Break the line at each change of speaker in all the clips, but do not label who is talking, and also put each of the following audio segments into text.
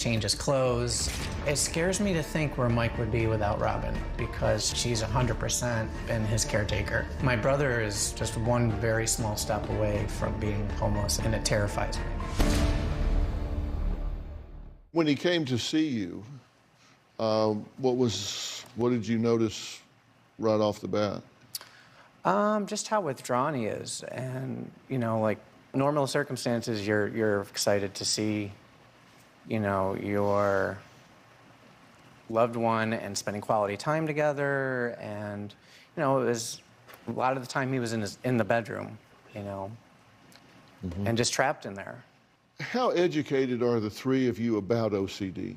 change his clothes. It scares me to think where Mike would be without Robin, because she's 100% been his caretaker. My brother is just one very small step away from being homeless, and it terrifies me.
When he came to see you, what did you notice right off the bat?
Just how withdrawn he is, and like normal circumstances, you're excited to see, your loved one and spending quality time together, and it was a lot of the time he was in the bedroom, and just trapped in there.
How educated are the three of you about OCD?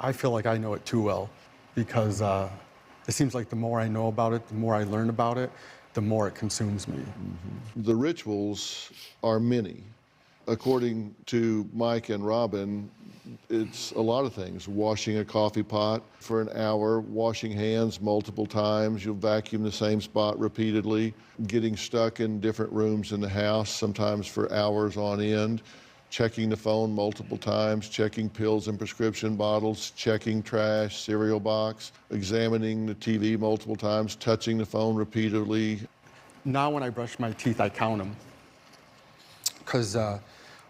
I feel like I know it too well, because it seems like the more I know about it, the more I learn about it, the more it consumes me.
The rituals are many. According to Mike and Robin, it's a lot of things. Washing a coffee pot for an hour, washing hands multiple times, you'll vacuum the same spot repeatedly, getting stuck in different rooms in the house, sometimes for hours on end, checking the phone multiple times, checking pills and prescription bottles, checking trash, cereal box, examining the TV multiple times, touching the phone repeatedly.
Now when I brush my teeth, I count them. Because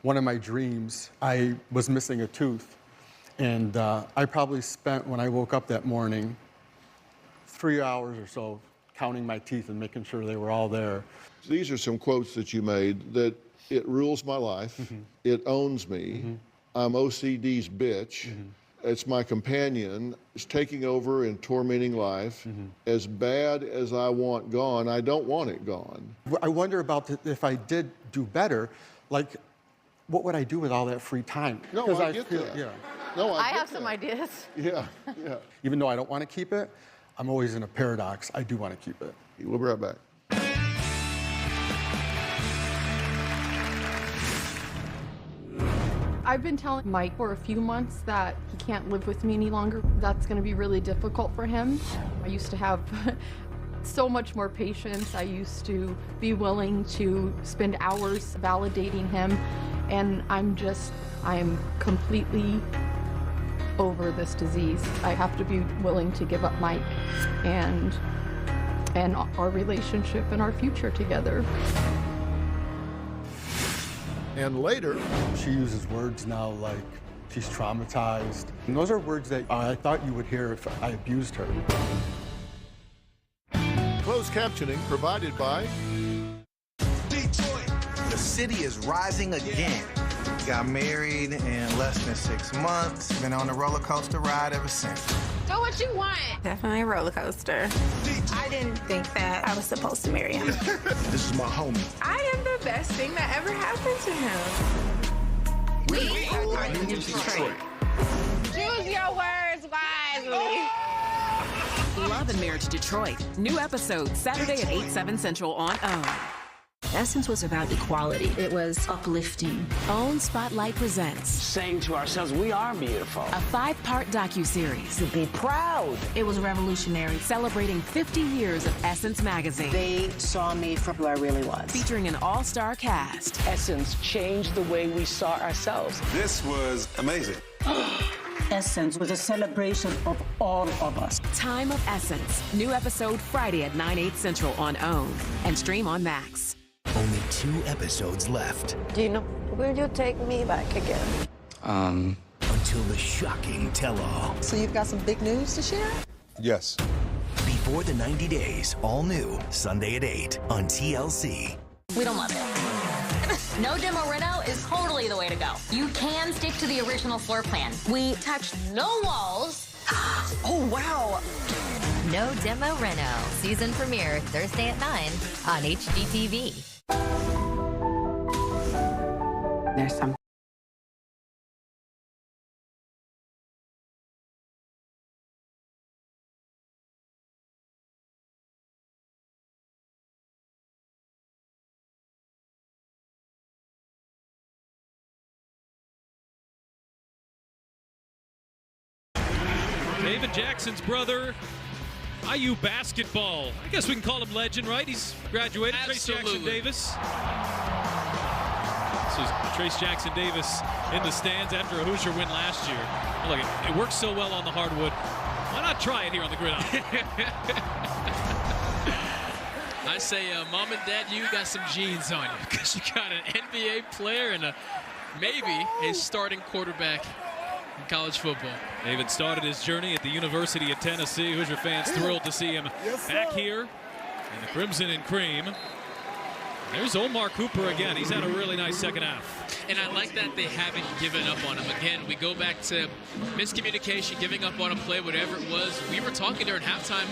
one of my dreams, I was missing a tooth. And I probably spent, when I woke up that morning, 3 hours or so counting my teeth and making sure they were all there.
These are some quotes that you made that it rules my life, it owns me, I'm OCD's bitch, it's my companion, it's taking over and tormenting life. As bad as I want gone, I don't want it gone.
I wonder about if I did do better, like, what would I do with all that free time?
No, I get that.
Yeah.
No,
I have some ideas.
Yeah.
Even though I don't want to keep it, I'm always in a paradox. I do want to keep it.
We'll be right back.
I've been telling Mike for a few months that he can't live with me any longer. That's going to be really difficult for him. I used to have so much more patience. I used to be willing to spend hours validating him, and I'm completely over this disease. I have to be willing to give up Mike and our relationship and our future together.
And later,
she uses words now like she's traumatized. And those are words that I thought you would hear if I abused her.
Closed captioning provided by
Detroit. The city is rising again. Got married in less than 6 months. Been on a roller coaster ride ever since.
So what you want?
Definitely a roller coaster.
Detroit.
I didn't think that I was supposed to marry him.
This is my homie.
I am the best thing that ever happened to him.
We are New Detroit.
Choose your words wisely.
Love and Marriage Detroit. New episode Saturday at 8/7 Central on OWN.
Essence was about equality. It was uplifting.
OWN Spotlight presents
saying to ourselves, we are beautiful.
A 5-part docuseries.
To be proud.
It was revolutionary.
Celebrating 50 years of Essence magazine.
They saw me for who I really was.
Featuring an all-star cast.
Essence changed the way we saw ourselves.
This was amazing.
Essence was a celebration of all of us.
Time of Essence. New episode Friday at 9/8 Central on OWN and stream on Max.
Only 2 episodes left.
Dino, will you take me back again?
Until the shocking tell-all.
So you've got some big news to share?
Yes.
Before the 90 days, all new, Sunday at 8 on TLC.
We don't love it. No demo reno is totally the way to go. You can stick to the original floor plan. We touched no walls.
Oh, wow.
No Demo Reno. Season premiere Thursday at 9 on HGTV.
There's some.
David Jackson's brother, IU basketball. I guess we can call him legend, right? He's graduated. Trace Jackson Davis. This is Trace Jackson Davis in the stands after a Hoosier win last year. Look, it works so well on the hardwood. Why not try it here on the gridiron?
I say, Mom and Dad, you got some genes on you because you got an NBA player and maybe a starting quarterback in college football.
David started his journey at the University of Tennessee. Hoosier fans thrilled to see him back here in the crimson and cream. There's Omar Cooper again. He's had a really nice second half.
And I like that they haven't given up on him. Again, we go back to miscommunication, giving up on a play, whatever it was. We were talking during halftime.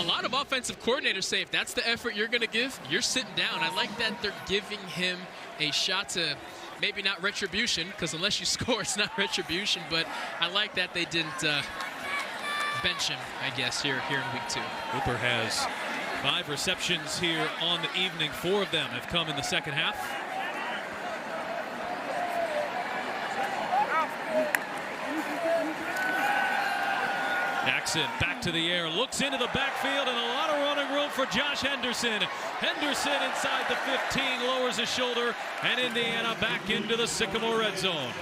A lot of offensive coordinators say if that's the effort you're going to give, you're sitting down. I like that they're giving him a shot to maybe not retribution, because unless you score, it's not retribution. But I like that they didn't bench him, I guess, here in week 2.
Cooper has 5 receptions here on the evening. 4 of them have come in the second half. Jackson back to the air, looks into the backfield, and a lot of running room for Josh Henderson. Henderson inside the 15, lowers his shoulder, and Indiana back into the Sycamore red zone.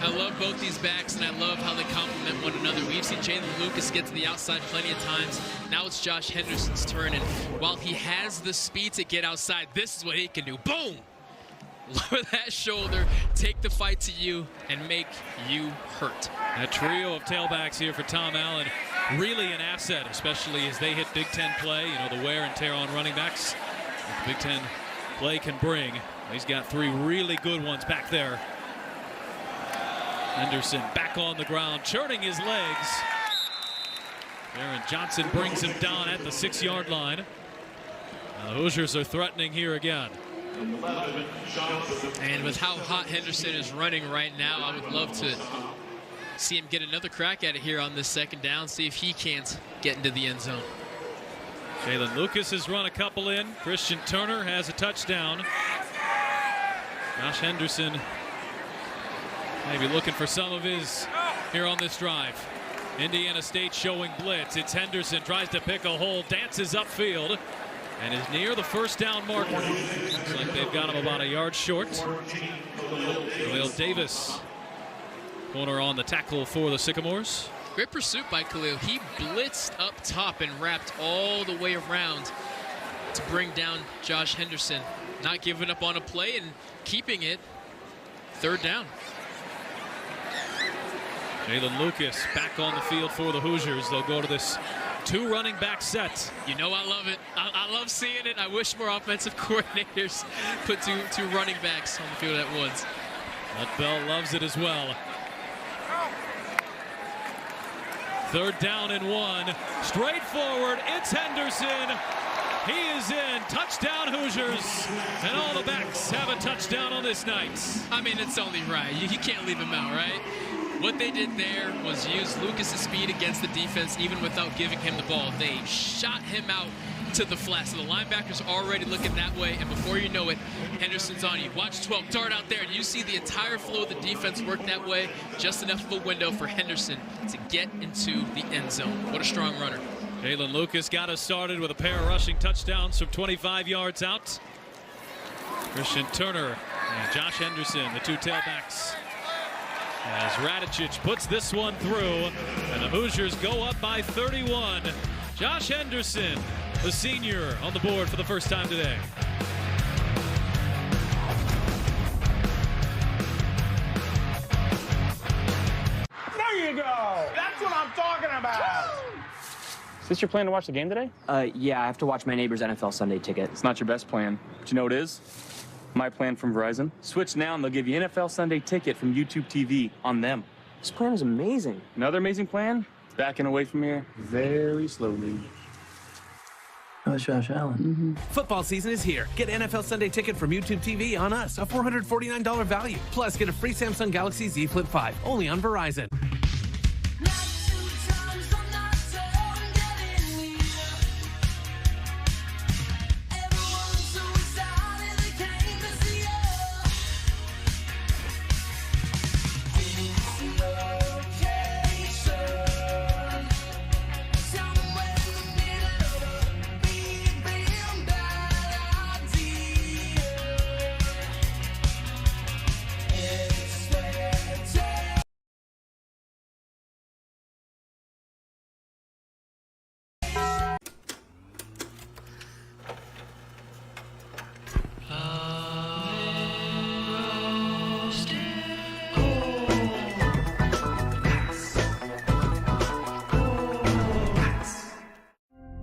I love both these backs, and I love how they complement one another. We've seen Jalen Lucas get to the outside plenty of times. Now it's Josh Henderson's turn, and while he has the speed to get outside, this is what he can do. Boom! Lower that shoulder, take the fight to you, and make you hurt.
That trio of tailbacks here for Tom Allen, really an asset, especially as they hit Big Ten play. You know, the wear and tear on running backs that the Big Ten play can bring. He's got 3 really good ones back there. Henderson back on the ground, churning his legs. Aaron Johnson brings him down at the 6-yard line. The Hoosiers are threatening here again.
And with how hot Henderson is running right now, I would love to see him get another crack at it here on this second down, see if he can't get into the end zone.
Jalen Lucas has run a couple in. Christian Turner has a touchdown. Josh Henderson maybe looking for some of his here on this drive. Indiana State showing blitz. It's Henderson, tries to pick a hole, dances upfield, and is near the first down marker. Looks like they've got him about a yard short. Khalil Davis, corner on the tackle for the Sycamores.
Great pursuit by Khalil. He blitzed up top and wrapped all the way around to bring down Josh Henderson. Not giving up on a play and keeping it 3rd down.
Jalen Lucas back on the field for the Hoosiers. They'll go to this 2 running back set.
You know I love it. I love seeing it. I wish more offensive coordinators put two running backs on the field at once.
Walt Bell loves it as well. 3rd down and 1. Straight forward, it's Henderson. He is in. Touchdown Hoosiers. And all the backs have a touchdown on this night.
I mean, it's only right. You can't leave him out, right? What they did there was use Lucas's speed against the defense even without giving him the ball. They shot him out to the flat. So the linebacker's already looking that way, and before you know it, Henderson's on you. Watch 12 dart out there, and you see the entire flow of the defense work that way. Just enough of a window for Henderson to get into the end zone. What a strong runner.
Jalen Lucas got us started with a pair of rushing touchdowns from 25 yards out. Christian Turner and Josh Henderson, the 2 tailbacks, as Radicic puts this one through, and the Hoosiers go up by 31. Josh Henderson, the senior, on the board for the first time today.
There you go. That's what I'm talking about.
Is this your plan to watch the game today? Yeah, I have to watch my neighbor's NFL Sunday ticket. It's not your best plan, but you know what it is? My plan from Verizon. Switch now and they'll give you NFL Sunday ticket from YouTube TV on them. This plan is amazing. Another amazing plan? Backing away from here very slowly.
Oh, it's Josh Allen.
Football season is here. Get NFL Sunday ticket from YouTube TV on us, a $449 value. Plus, get a free Samsung Galaxy Z Flip 5, only on Verizon.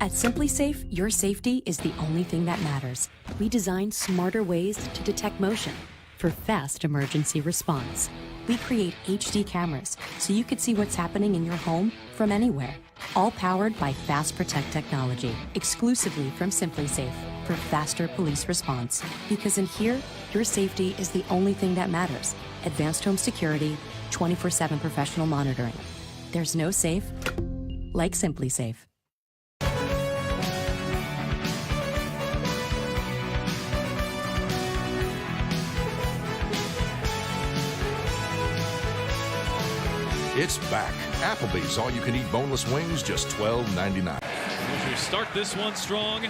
At SimpliSafe, your safety is the only thing that matters. We designed smarter ways to detect motion for fast emergency response. We create HD cameras so you could see what's happening in your home from anywhere. All powered by Fast Protect technology, exclusively from SimpliSafe for faster police response. Because in here, your safety is the only thing that matters. Advanced home security, 24/7 professional monitoring. There's no safe like SimpliSafe.
It's back. Applebee's all-you-can-eat boneless wings, just $12.99.
Hoosiers start this one strong.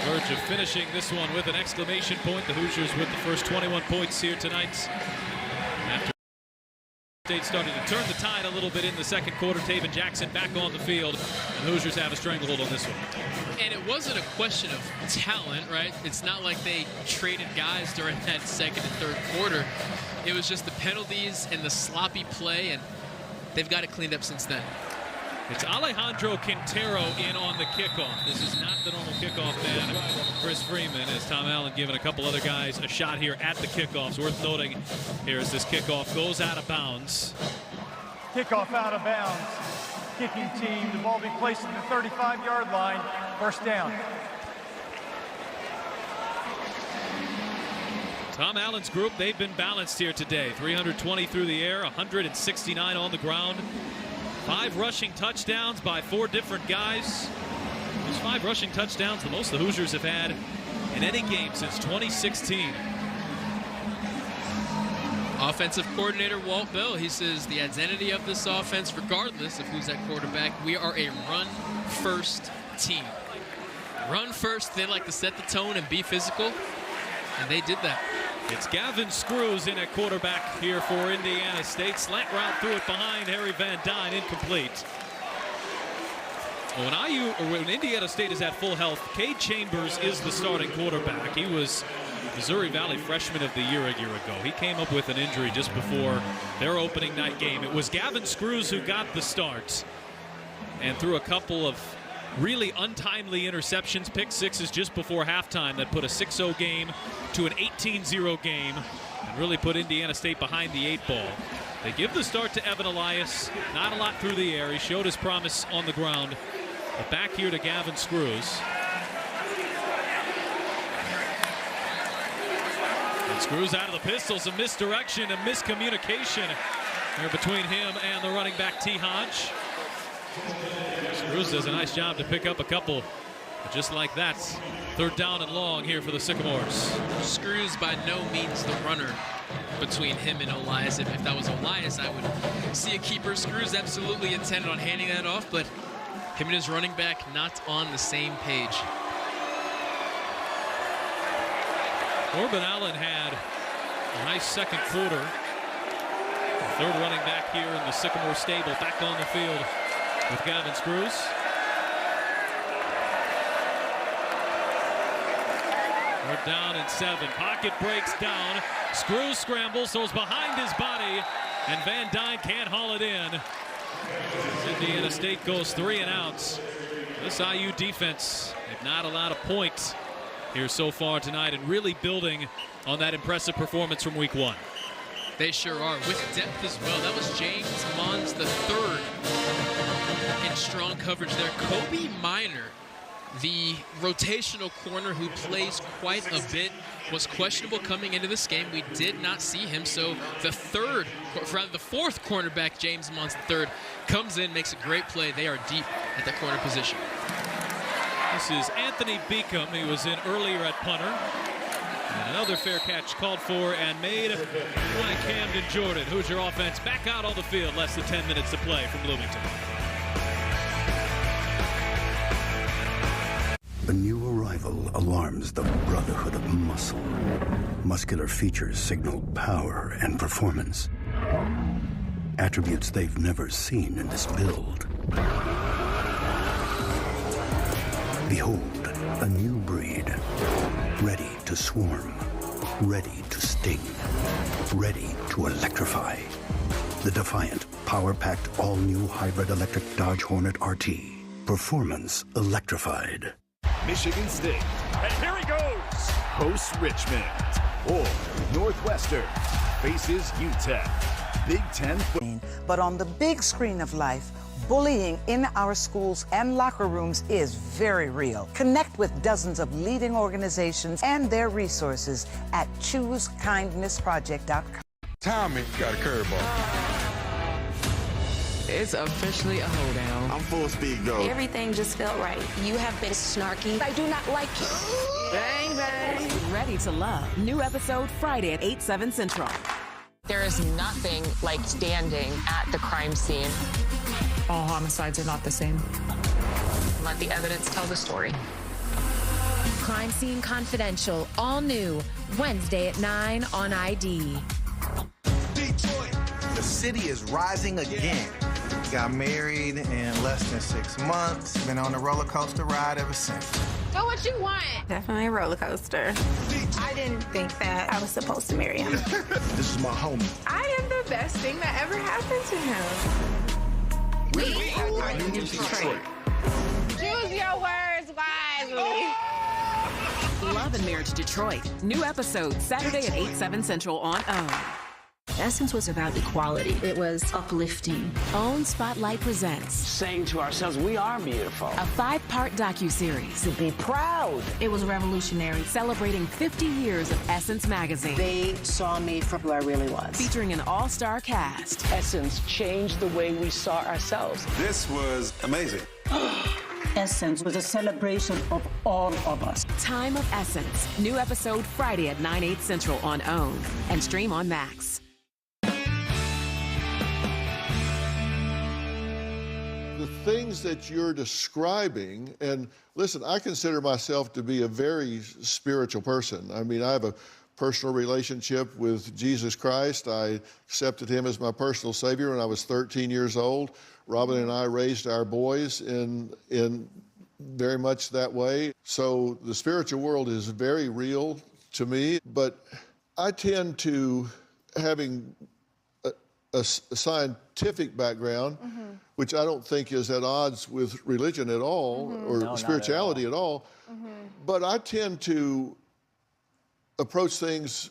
Verge of finishing this one with an exclamation point. The Hoosiers with the first 21 points here tonight. After State started to turn the tide a little bit in the second quarter, Taven Jackson back on the field, and Hoosiers have a stranglehold on this one.
And it wasn't a question of talent, right? It's not like they traded guys during that second and third quarter. It was just the penalties and the sloppy play, and they've got it cleaned up since then.
It's Alejandro Quintero in on the kickoff. This is not the normal kickoff man, Chris Freeman, as Tom Allen giving a couple other guys a shot here at the kickoffs. Worth noting here as this kickoff goes out of bounds.
Kickoff out of bounds. Kicking team, the ball be placed at the 35-yard line. First down.
Tom Allen's group, they've been balanced here today. 320 through the air, 169 on the ground. 5 rushing touchdowns by 4 different guys. Those 5 rushing touchdowns, the most the Hoosiers have had in any game since 2016.
Offensive coordinator Walt Bell, he says the identity of this offense, regardless of who's at quarterback, we are a run-first team. Run first, they like to set the tone and be physical, and they did that.
It's Gavin Screws in at quarterback here for Indiana State. Slant route through it behind Harry Van Dyne, incomplete. When Indiana State is at full health, Cade Chambers is the starting quarterback. He was Missouri Valley Freshman of the Year a year ago. He came up with an injury just before their opening night game. It was Gavin Screws who got the start and threw a couple of really untimely interceptions, pick sixes just before halftime that put a 6-0 game to an 18-0 game and really put Indiana State behind the 8 ball. They give the start to Evan Elias. Not a lot through the air. He showed his promise on the ground. But back here to Gavin Screws. And Screws out of the pistols, a misdirection, a miscommunication there between him and the running back T. Hodge. Screws does a nice job to pick up a couple. But just like that, 3rd down and long here for the Sycamores.
Screws by no means the runner between him and Elias. If that was Elias, I would see a keeper. Screws absolutely intended on handing that off, but him and his running back not on the same page.
Corbin Allen had a nice second quarter. The 3rd running back here in the Sycamore stable back on the field with Gavin Screws. We're down in 7. Pocket breaks down. Screws scrambles, throws behind his body, and Van Dyne can't haul it in. Indiana State goes 3 and outs. This IU defense have not allowed a point here so far tonight and really building on that impressive performance from week 1.
They sure are, with depth as well. That was James Mons the 3rd in strong coverage there. Kobe Minor, the rotational corner who plays quite a bit, was questionable coming into this game. We did not see him, so the 4th cornerback, James Mons III, comes in, makes a great play. They are deep at the corner position.
This is Anthony Beacom. He was in earlier at punter. And another fair catch called for and made by Camden Jordan. Hoosier offense back out on the field. Less than 10 minutes to play from Bloomington.
A new arrival alarms the Brotherhood of Muscle. Muscular features signal power and performance. Attributes they've never seen in this build. Behold, a new breed. Ready to swarm. Ready to sting. Ready to electrify. The defiant, power-packed, all-new hybrid electric Dodge Hornet RT. performance electrified.
Michigan State. And here he goes. Hosts Richmond. Or Northwestern faces UTEP. Big Ten.
But on the big screen of life, bullying in our schools and locker rooms is very real. Connect with dozens of leading organizations and their resources at ChooseKindnessProject.com.
Tommy got a curveball.
It's officially a hoedown.
I'm full speed, go.
Everything just felt right. You have been snarky. I do not like you.
Bang, bang. Ready to Love. New episode Friday at 8, 7 Central.
There is nothing like standing at the crime scene.
All homicides are not the same.
Let the evidence tell the story.
Crime Scene Confidential, all new, Wednesday at 9 on ID.
Detroit, the city is rising again. Got married in less than 6 months. Been on the roller coaster ride ever since.
So what you want?
Definitely a roller coaster. I didn't think that I was supposed to marry him.
This is my homie.
I am the best thing that ever happened to him.
We are Union Detroit.
Choose your words wisely.
Love and Marriage Detroit. New episode Saturday at 8, 7 Central on OWN.
Essence was about equality. It was uplifting.
OWN Spotlight presents
Saying to ourselves, we are beautiful.
a 5-part docuseries
To be proud.
It was revolutionary.
celebrating 50 years of Essence magazine.
They saw me for who I really was.
Featuring an all-star cast.
Essence changed the way we saw ourselves.
This was amazing.
Essence was a celebration of all of us.
Time of Essence. New episode Friday at 9, 8 Central on OWN and stream on Max.
The things that you're describing, and listen, I consider myself to be a very spiritual person. I mean, I have a personal relationship with Jesus Christ. I accepted him as my personal savior when I was 13 years old. Robin and I raised our boys in very much that way. So the spiritual world is very real to me, but I tend to, having a scientific background, which I don't think is at odds with religion at all, or spirituality at all. But I tend to approach things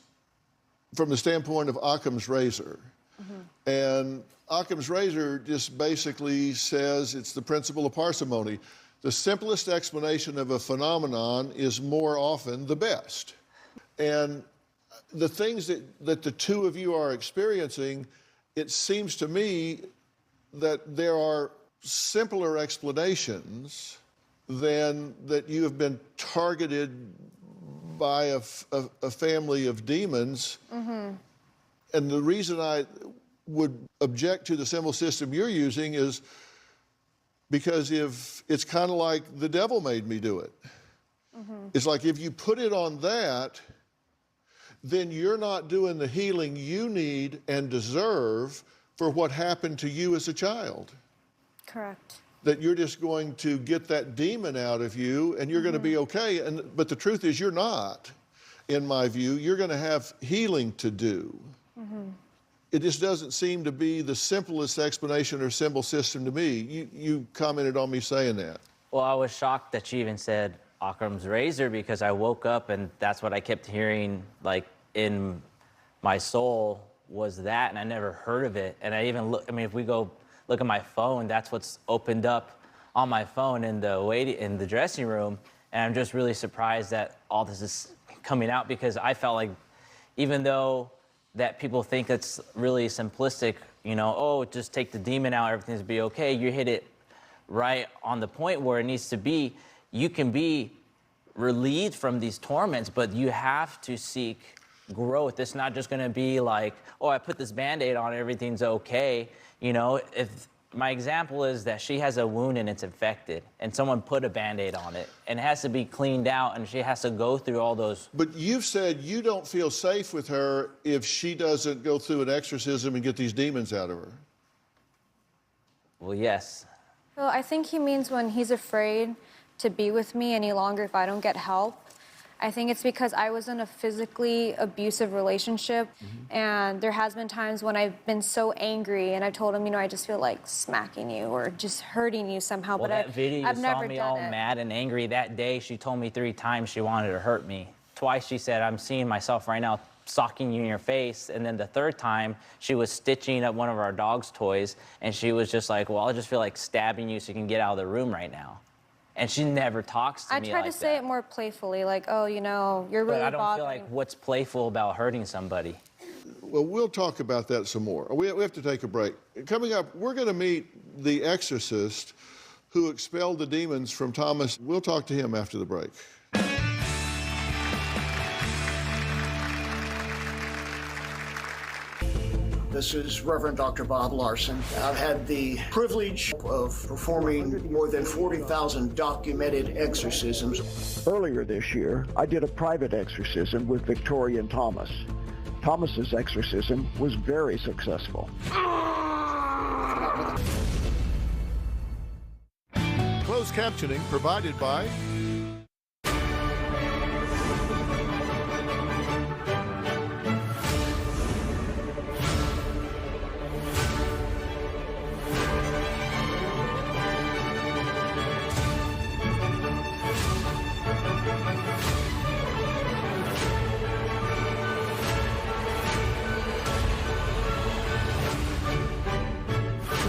from the standpoint of Occam's razor. And Occam's razor just basically says it's the principle of parsimony. The simplest explanation of a phenomenon is more often the best. And the things that the two of you are experiencing, it seems to me that there are simpler explanations than that you have been targeted by a family of demons. And the reason I would object to the symbol system you're using is because if it's kind of like the devil made me do it. It's like if you put it on that, then you're not doing the healing you need and deserve for what happened to you as a child.
Correct.
That you're just going to get that demon out of you and you're going to be okay. But the truth is you're not, in my view. You're going to have healing to do. It just doesn't seem to be the simplest explanation or symbol system to me. You commented on me saying that.
Well, I was shocked that she even said Occam's razor, because I woke up and that's what I kept hearing, like, in my soul was that, and I never heard of it. And I even look, I mean, if we go look at my phone, that's what's opened up on my phone in the dressing room. And I'm just really surprised that all this is coming out, because I felt like, even though that people think it's really simplistic, you know, oh, just take the demon out, everything's be okay. You hit it right on the point where it needs to be. You can be relieved from these torments, but you have to seek growth. It's not just gonna be like, oh, I put this Band-Aid on, everything's okay. You know, if my example is that she has a wound and it's infected, and someone put a Band-Aid on it, and it has to be cleaned out, and she has to go through all those.
But you've said you don't feel safe with her if she doesn't go through an exorcism and get these demons out of her.
Well, yes.
Well, I think he means when he's afraid to be with me any longer if I don't get help.
I think it's because I was in a physically abusive relationship, and there has been times when I've been so angry, and I've told him, I just feel like smacking you or just hurting you somehow.
Well,
but
that video,
I've
you
never
saw me
done
all
it.
mad and angry that day. She told me 3 times she wanted to hurt me. Twice she said, I'm seeing myself right now socking you in your face. And then the 3rd time, she was stitching up one of our dog's toys, and she was just like, well, I just feel like stabbing you so you can get out of the room right now. And she never talks to me like that.
I try to say it more playfully, like, oh, you're really
But I don't
bothering.
feel like what's playful about hurting somebody.
Well, we'll talk about that some more. We have to take a break. Coming up, we're going to meet the exorcist who expelled the demons from Thomas. We'll talk to him after the break.
This is Reverend Dr. Bob Larson. I've had the privilege of performing more than 40,000 documented exorcisms.
Earlier this year, I did a private exorcism with Victoria and Thomas. Thomas's exorcism was very successful.
Closed captioning provided by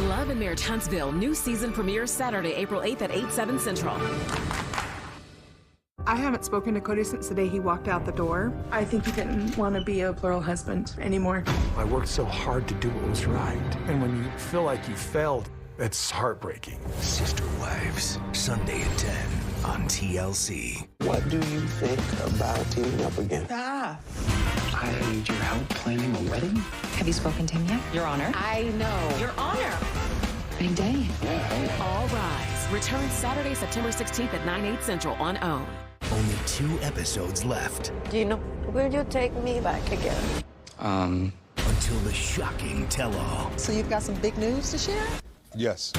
Love and Marriage Huntsville, new season premieres Saturday, April 8th at 8/7 Central.
I haven't spoken to Cody since the day he walked out the door. I think he didn't want to be a plural husband anymore.
I worked so hard to do what was right. And when you feel like you failed, it's heartbreaking.
Sister Wives, Sunday at 10 on TLC.
What do you think about teaming up again?
I need your help planning a wedding.
Have you spoken to him yet?
Your Honor.
I know.
Your Honor.
Big day.
All Rise. Returns Saturday, September 16th at 9/8 Central on OWN.
Only 2 episodes left.
Gino, will you take me back again?
Until the shocking tell-all.
So you've got some big news to share?
Yes.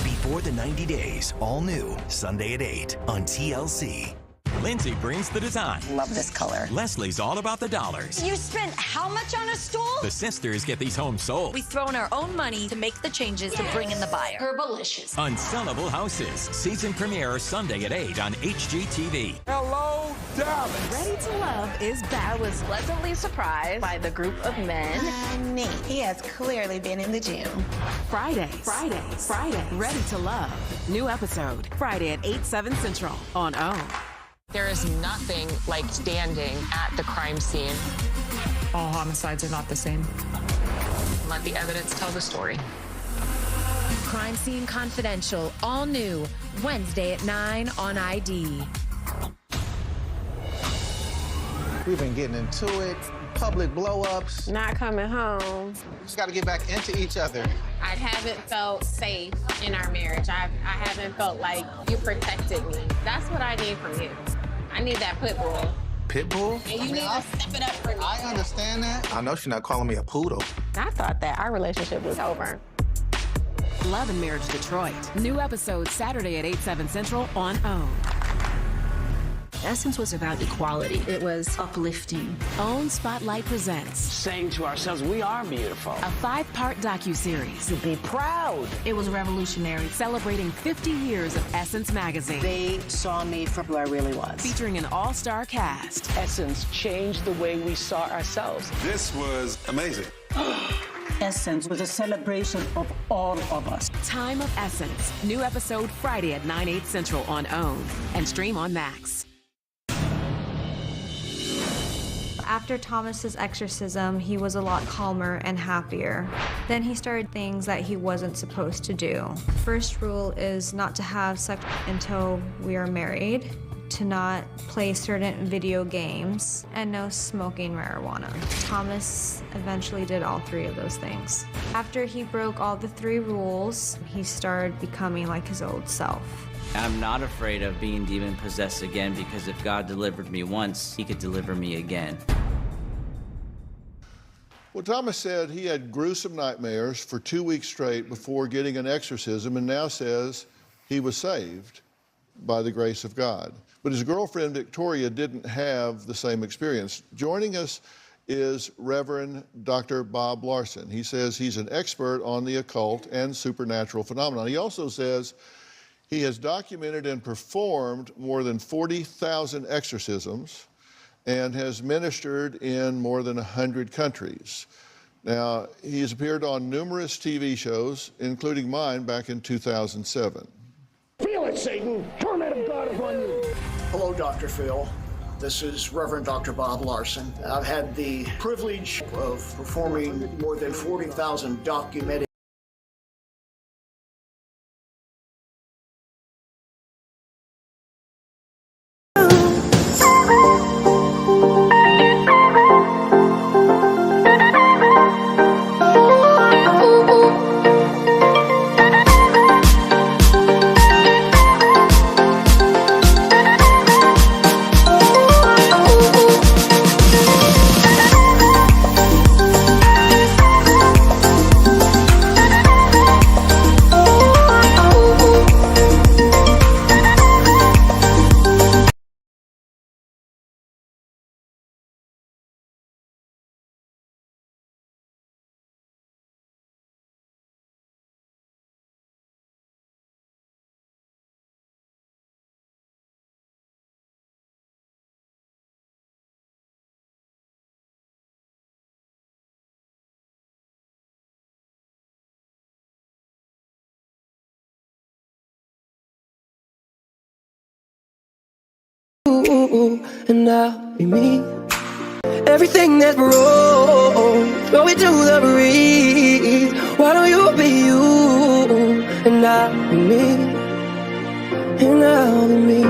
Before the 90 days, all new, Sunday at 8 on TLC.
Lindsay brings the design.
Love this color.
Leslie's all about the dollars.
You spent how much on a stool?
The sisters get these homes sold.
We've thrown our own money to make the changes to bring in the buyer. Herbalicious.
Unsellable Houses. Season premiere Sunday at 8 on HGTV.
Hello, Dallas.
Ready to Love is back.
I was pleasantly surprised by the group of men. Honey, he has clearly been in the gym.
Fridays. Ready to Love. New episode Friday at 8/7 Central on OWN.
There is nothing like standing at the crime scene.
All homicides are not the same.
Let the evidence tell the story.
Crime Scene Confidential, all new, Wednesday at 9 on ID.
We've been getting into it, public blow-ups.
Not coming home.
Just got to get back into each other.
I haven't felt safe in our marriage. I haven't felt like you protected me. That's what I need from you. I need that pit bull.
Pit bull?
And you need to step it up for me.
I understand that. I know she's not calling me a poodle.
I thought that our relationship was over.
Love and Marriage Detroit. New episode Saturday at 8/7 Central on OWN.
Essence was about equality. It was uplifting.
OWN Spotlight presents
Saying to ourselves, we are beautiful.
a 5-part docuseries
To be proud.
It was revolutionary.
celebrating 50 years of Essence magazine.
They saw me for who I really was.
Featuring an all-star cast.
Essence changed the way we saw ourselves.
This was amazing.
Essence was a celebration of all of us.
Time of Essence. New episode Friday at 9/8 Central on OWN and stream on Max.
After Thomas's exorcism, he was a lot calmer and happier. Then he started things that he wasn't supposed to do. First rule is not to have sex until we are married, to not play certain video games, and no smoking marijuana. Thomas eventually did all 3 of those things. After he broke all the 3 rules, he started becoming like his old self.
I'm not afraid of being demon possessed again, because if God delivered me once, he could deliver me again.
Well, Thomas said he had gruesome nightmares for 2 weeks straight before getting an exorcism, and now says he was saved. by the grace of God. But his girlfriend, Victoria, didn't have the same experience. Joining us is Reverend Dr. Bob Larson. He says he's an expert on the occult and supernatural phenomena. He also says he has documented and performed more than 40,000 exorcisms and has ministered in more than 100 countries. Now, he's appeared on numerous TV shows, including mine back in 2007.
Feel it, Satan! Torment of God upon you! Hello, Dr. Phil. This is Reverend Dr. Bob Larson. I've had the privilege of performing more than 40,000 documented
and I'll be me. Everything that's wrong, throw it to the breeze. Why don't you be you, and I'll be me, and I'll be me.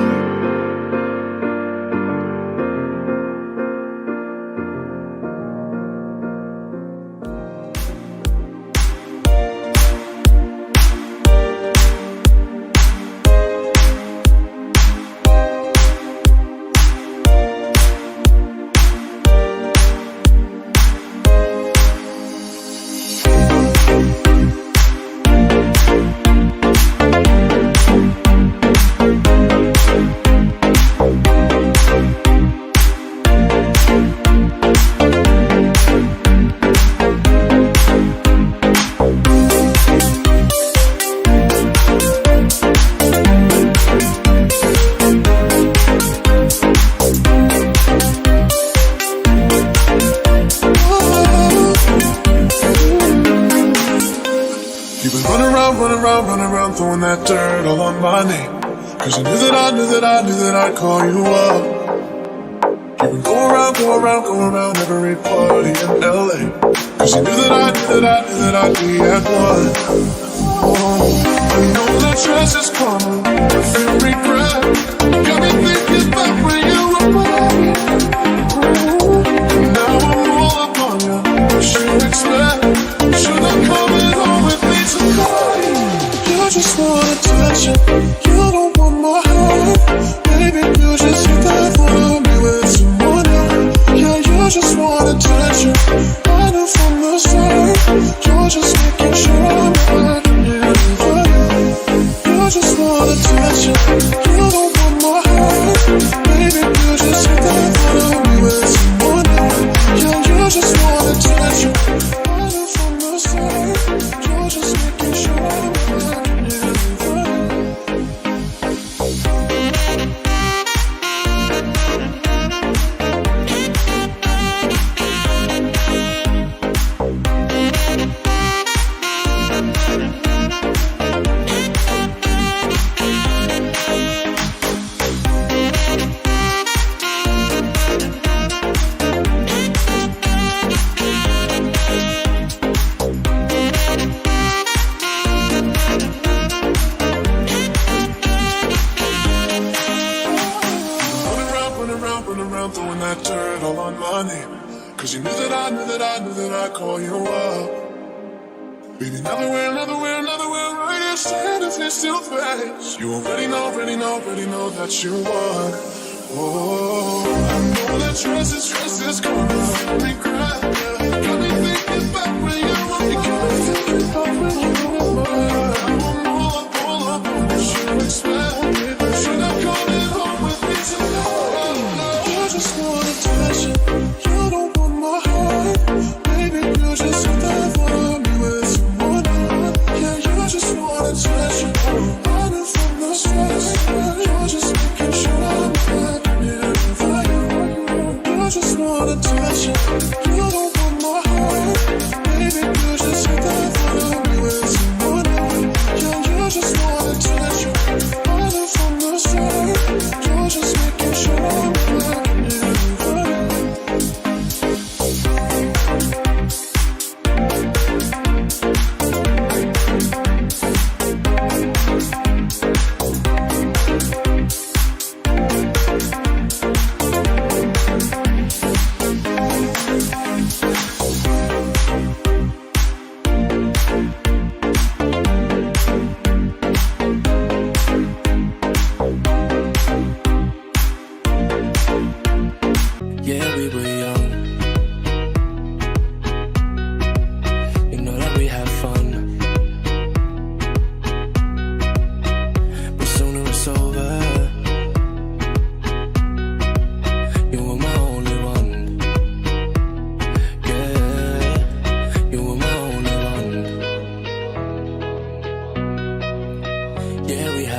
Running around, throwing that dirt all on my name. Cause you knew that I'd call you up. You would go around every party in LA. Cause you knew that I'd be at one. Oh, I know that stress is coming, I feel regret. Got me thinking back when you were mine. Now I'm all up on you, what you expect? Should I come in home with me tonight? I just want attention, you don't want my heart. Baby, you just think I wanna be with someone else. Yeah, you just want attention, I knew from the start. You're just making sure I'm right here for you. You just want attention, you don't want my heart. Baby, you just think I wanna be with someone else. Yeah, you just want attention, I knew from the start. You're just making sure I'm right. Throwing that dirt all on my name. Cause you knew that I'd call you up. Baby, another way, right here, standing face to face. You already know that you won. Oh, I know that stress is coming from regret. Got me thinking back when you were mine. Got me thinking back when you were mine. I won't pull up on what you expect. Should I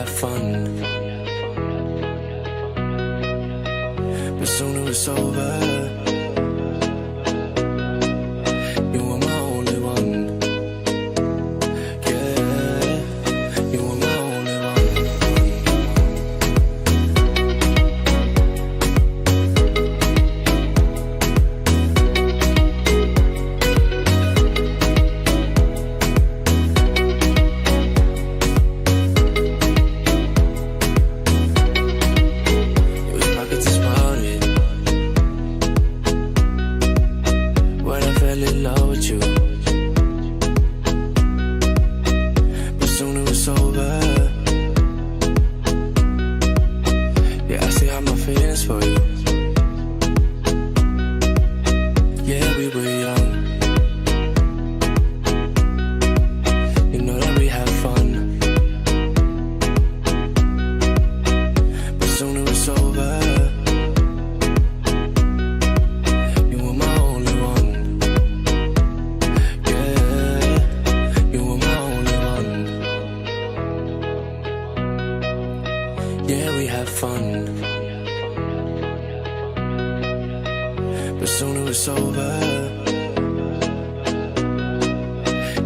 have fun. But soon it was over. You were my only one. Yeah, you were my only one. It was pockets exploded when I fell in love with you. But soon it was over. Yeah, I still have my feelings for you. Yeah, we were young. You know that we had fun. But soon it was over. You were my only one. Yeah, you were my only one. Yeah, we had fun. But soon it was over.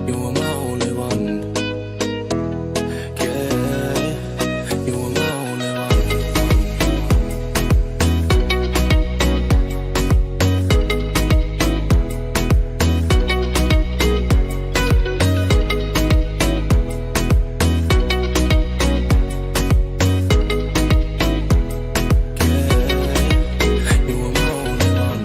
You were my only one. Yeah, you were my only one. You were my only one.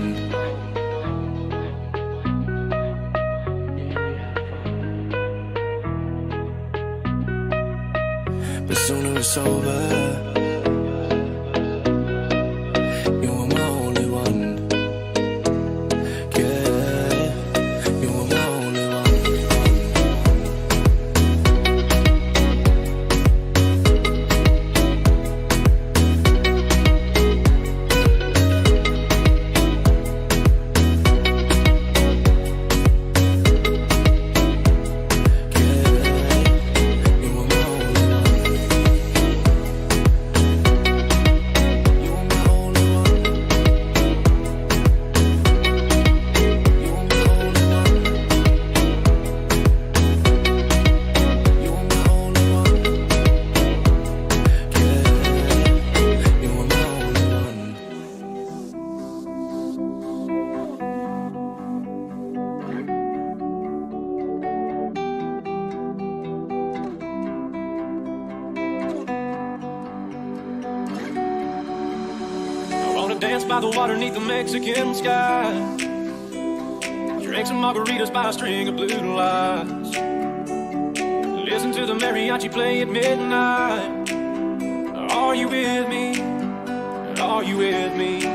But soon it was over. You were my only one. Yeah, you were my only one. You were my only one. You were my only one. You were my only one. You were my only one. Yeah, you were my only one.
I wanna dance by the water beneath the Mexican sky. Drink some margaritas by a string of blue lights. Listen to the mariachi play at midnight. Are you with me? Are you with me?